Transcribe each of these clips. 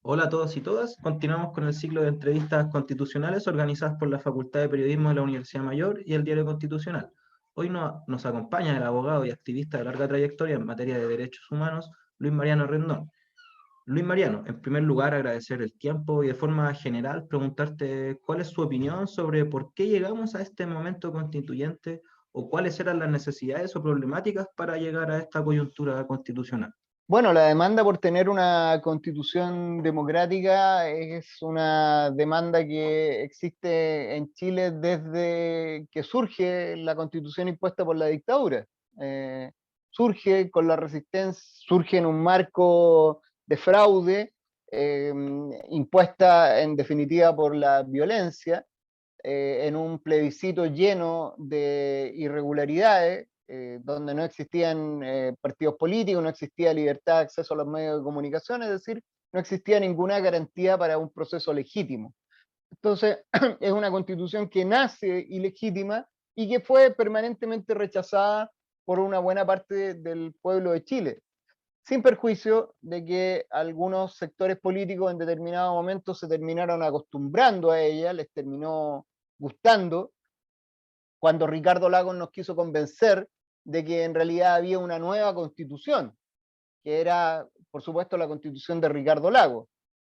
Hola a todos y todas. Continuamos con el ciclo de entrevistas constitucionales organizadas por la Facultad de Periodismo de la Universidad Mayor y el Diario Constitucional. Hoy nos acompaña el abogado y activista de larga trayectoria en materia de derechos humanos, Luis Mariano Rendón. Luis Mariano, en primer lugar agradecer el tiempo y de forma general preguntarte cuál es su opinión sobre por qué llegamos a este momento constituyente o cuáles eran las necesidades o problemáticas para llegar a esta coyuntura constitucional. Bueno, la demanda por tener una constitución democrática es una demanda que existe en Chile desde que surge la constitución impuesta por la dictadura. Eh, Surge con la resistencia, surge en un marco de fraude eh, impuesta en definitiva por la violencia, en un plebiscito lleno de irregularidades, donde no existían partidos políticos, no existía libertad de acceso a los medios de comunicación, es decir, no existía ninguna garantía para un proceso legítimo. Entonces, es una constitución que nace ilegítima y que fue permanentemente rechazada por una buena parte del pueblo de Chile, sin perjuicio de que algunos sectores políticos en determinado momento se terminaron acostumbrando a ella, les terminó gustando, cuando Ricardo Lagos nos quiso convencer de que en realidad había una nueva constitución, que era, por supuesto, la constitución de Ricardo Lagos,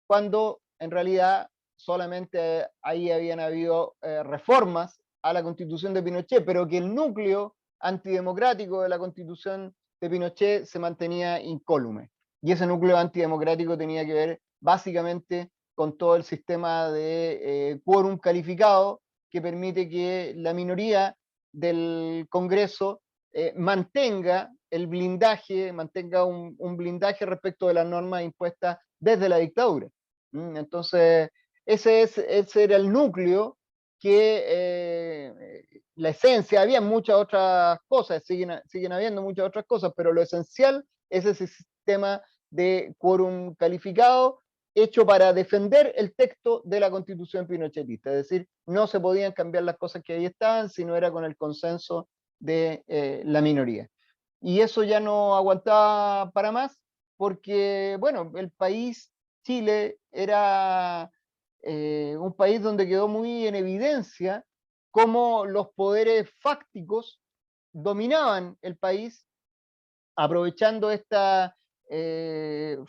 cuando en realidad solamente ahí habían habido reformas a la constitución de Pinochet, pero que el núcleo antidemocrático de la constitución de Pinochet se mantenía incólume. Y ese núcleo antidemocrático tenía que ver básicamente con todo el sistema de quórum calificado que permite que la minoría del Congreso mantenga el blindaje, mantenga un blindaje respecto de las normas impuestas desde la dictadura. Entonces, ese era el núcleo que la esencia, había muchas otras cosas, siguen habiendo muchas otras cosas, pero lo esencial es ese sistema de quórum calificado hecho para defender el texto de la constitución pinochetista, es decir, no se podían cambiar las cosas que ahí estaban si no era con el consenso de la minoría. Y eso ya no aguantaba para más, porque, bueno, el país, Chile, era un país donde quedó muy en evidencia cómo los poderes fácticos dominaban el país, aprovechando esta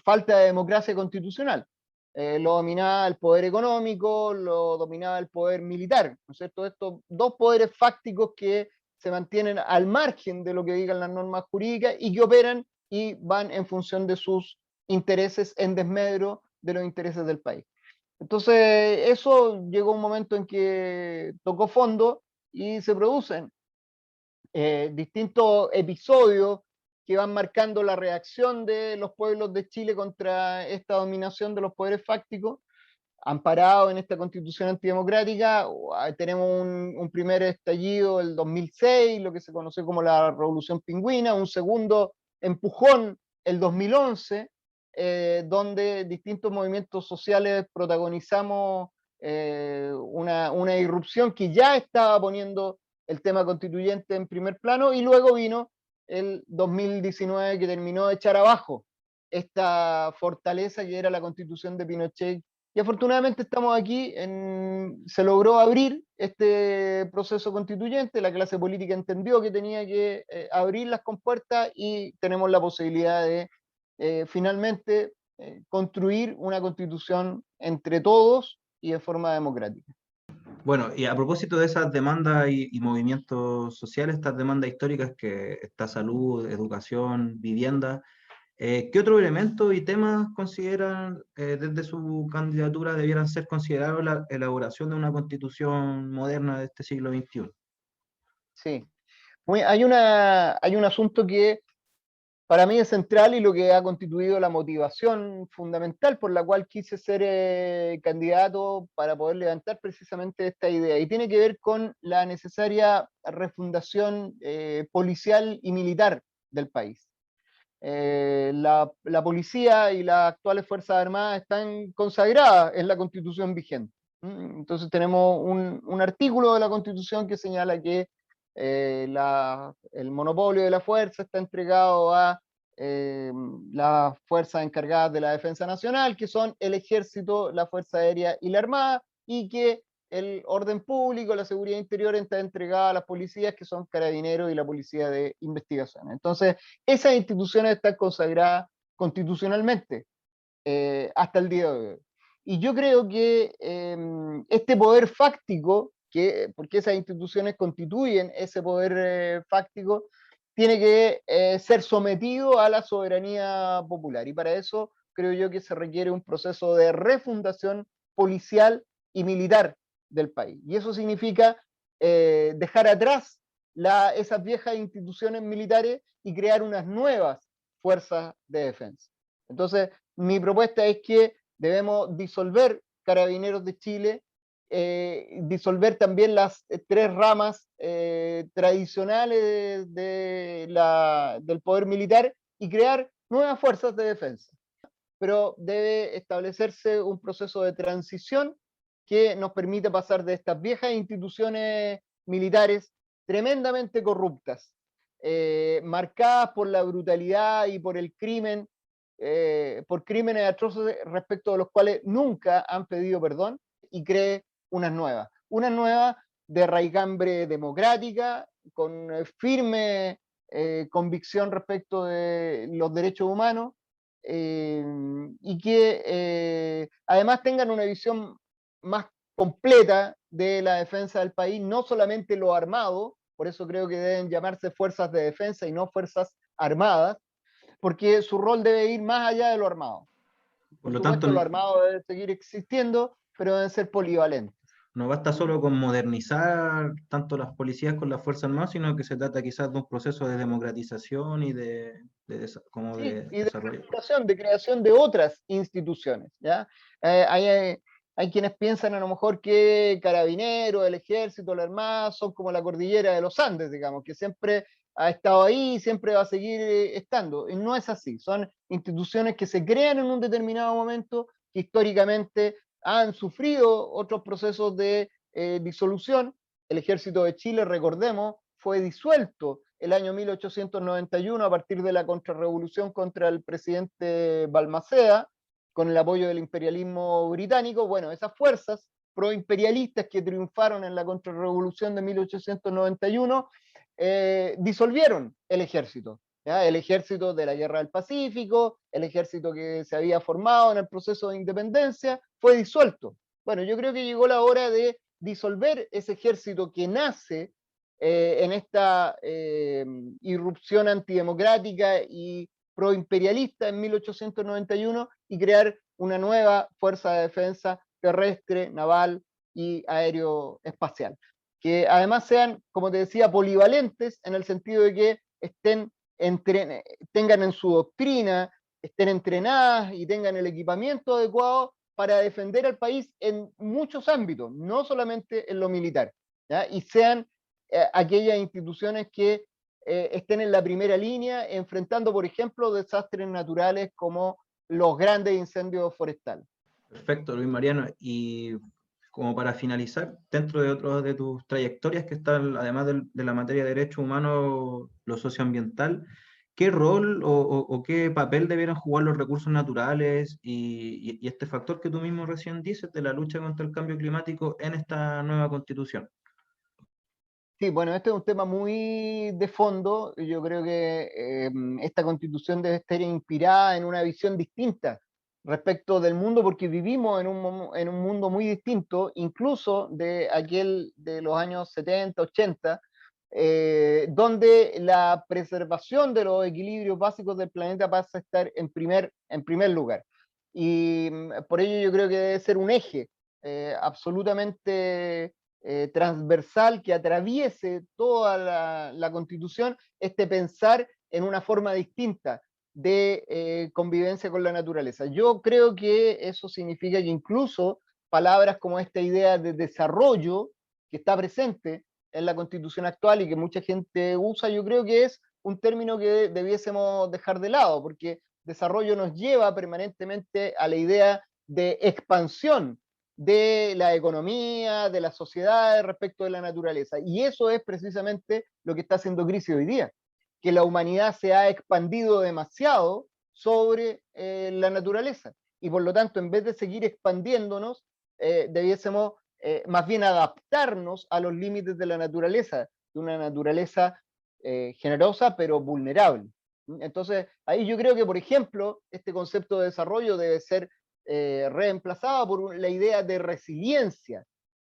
falta de democracia constitucional. Lo dominaba el poder económico, lo dominaba el poder militar, ¿no es cierto? Estos dos poderes fácticos que se mantienen al margen de lo que digan las normas jurídicas y que operan y van en función de sus intereses en desmedro de los intereses del país. Entonces, eso llegó un momento en que tocó fondo y se producen distintos episodios que van marcando la reacción de los pueblos de Chile contra esta dominación de los poderes fácticos, amparado en esta constitución antidemocrática. Tenemos un primer estallido el 2006, lo que se conoce como la Revolución Pingüina, un segundo empujón el 2011, donde distintos movimientos sociales protagonizamos una irrupción que ya estaba poniendo el tema constituyente en primer plano, y luego vino el 2019 que terminó de echar abajo esta fortaleza que era la constitución de Pinochet. Y afortunadamente estamos aquí, se logró abrir este proceso constituyente, la clase política entendió que tenía que abrir las compuertas y tenemos la posibilidad de finalmente construir una constitución entre todos y de forma democrática. Bueno, y a propósito de esas demandas y movimientos sociales, estas demandas históricas que está salud, educación, vivienda, ¿qué otro elemento y temas consideran desde su candidatura debieran ser considerados en la elaboración de una constitución moderna de este siglo XXI? Sí. Hay un asunto que para mí es central y lo que ha constituido la motivación fundamental por la cual quise ser candidato para poder levantar precisamente esta idea. Y tiene que ver con la necesaria refundación policial y militar del país. La policía y las actuales Fuerzas Armadas están consagradas en la Constitución vigente. Entonces tenemos un artículo de la Constitución que señala que el monopolio de la fuerza está entregado a las fuerzas encargadas de la defensa nacional, que son el ejército, la fuerza aérea y la armada, y que el orden público, la seguridad interior está entregada a las policías, que son carabineros y la policía de investigación. Entonces, esas instituciones están consagradas constitucionalmente hasta el día de hoy. Y yo creo que este poder fáctico, porque esas instituciones constituyen ese poder fáctico, tiene que ser sometido a la soberanía popular. Y para eso creo yo que se requiere un proceso de refundación policial y militar del país. Y eso significa dejar atrás esas viejas instituciones militares y crear unas nuevas fuerzas de defensa. Entonces, mi propuesta es que debemos disolver Carabineros de Chile, disolver también las tres ramas tradicionales del poder militar y crear nuevas fuerzas de defensa. Pero debe establecerse un proceso de transición que nos permita pasar de estas viejas instituciones militares tremendamente corruptas, marcadas por la brutalidad y por el crimen, por crímenes atroces respecto de los cuales nunca han pedido perdón, y cree unas nuevas de raigambre democrática, con firme convicción respecto de los derechos humanos, y que además tengan una visión más completa de la defensa del país, no solamente lo armado, por eso creo que deben llamarse fuerzas de defensa y no fuerzas armadas, porque su rol debe ir más allá de lo armado. Por Por lo supuesto, tanto, lo armado debe seguir existiendo, pero deben ser polivalentes. no basta solo con modernizar tanto las policías con las Fuerzas Armadas, sino que se trata quizás de un proceso de democratización y como Sí, de y desarrollo. de creación de otras instituciones, ¿ya? Hay quienes piensan a lo mejor que Carabineros, el Ejército, la Armada son como la cordillera de los Andes, digamos, que siempre ha estado ahí y siempre va a seguir estando. Y no es así, son instituciones que se crean en un determinado momento, que históricamente han sufrido otros procesos de disolución. El Ejército de Chile, recordemos, fue disuelto el año 1891 a partir de la contrarrevolución contra el presidente Balmaceda, con el apoyo del imperialismo británico. Bueno, esas fuerzas proimperialistas que triunfaron en la contrarrevolución de 1891 disolvieron el ejército. ¿Ya? El ejército de la Guerra del Pacífico, el ejército que se había formado en el proceso de independencia, fue disuelto. Bueno, yo creo que llegó la hora de disolver ese ejército que nace en esta irrupción antidemocrática y proimperialista en 1891 y crear una nueva fuerza de defensa terrestre, naval y aeroespacial. Que además sean, como te decía, polivalentes en el sentido de que tengan en su doctrina, estén entrenadas y tengan el equipamiento adecuado para defender al país en muchos ámbitos, no solamente en lo militar, ¿ya? Y sean aquellas instituciones que estén en la primera línea enfrentando, por ejemplo, desastres naturales como los grandes incendios forestales. Perfecto, Luis Mariano. Y como para finalizar, dentro de otras de tus trayectorias que están, además de la materia de derechos humanos, lo socioambiental, ¿qué rol o qué papel debieran jugar los recursos naturales y este factor que tú mismo recién dices de la lucha contra el cambio climático en esta nueva constitución? Sí, bueno, este es un tema muy de fondo. Yo creo que esta constitución debe estar inspirada en una visión distinta respecto del mundo, porque vivimos en un mundo muy distinto, incluso de aquel de los años 70, 80, donde la preservación de los equilibrios básicos del planeta pasa a estar en primer lugar. Y por ello yo creo que debe ser un eje absolutamente transversal que atraviese toda la Constitución, este pensar en una forma distinta de convivencia con la naturaleza. Yo creo que eso significa que incluso palabras como esta idea de desarrollo, que está presente en la Constitución actual y que mucha gente usa, yo creo que es un término que debiésemos dejar de lado, porque desarrollo nos lleva permanentemente a la idea de expansión de la economía, de las sociedades respecto de la naturaleza. Y eso es precisamente lo que está haciendo crisis hoy día. que la humanidad se ha expandido demasiado sobre la naturaleza. Y por lo tanto, en vez de seguir expandiéndonos, debiésemos más bien adaptarnos a los límites de la naturaleza, de una naturaleza generosa pero vulnerable. Entonces, ahí yo creo que, por ejemplo, este concepto de desarrollo debe ser reemplazado por la idea de resiliencia,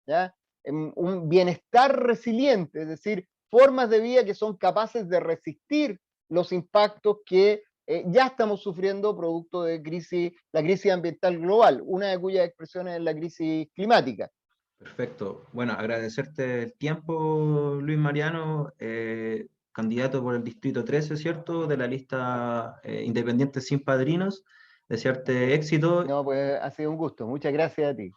¿ya? Un bienestar resiliente, es decir, formas de vida que son capaces de resistir los impactos que ya estamos sufriendo producto de la crisis ambiental global, una de cuyas expresiones es la crisis climática. Perfecto. Bueno, agradecerte el tiempo, Luis Mariano, candidato por el Distrito 13, ¿cierto? De la lista Independiente Sin Padrinos. Desearte éxito. No, pues ha sido un gusto. Muchas gracias a ti.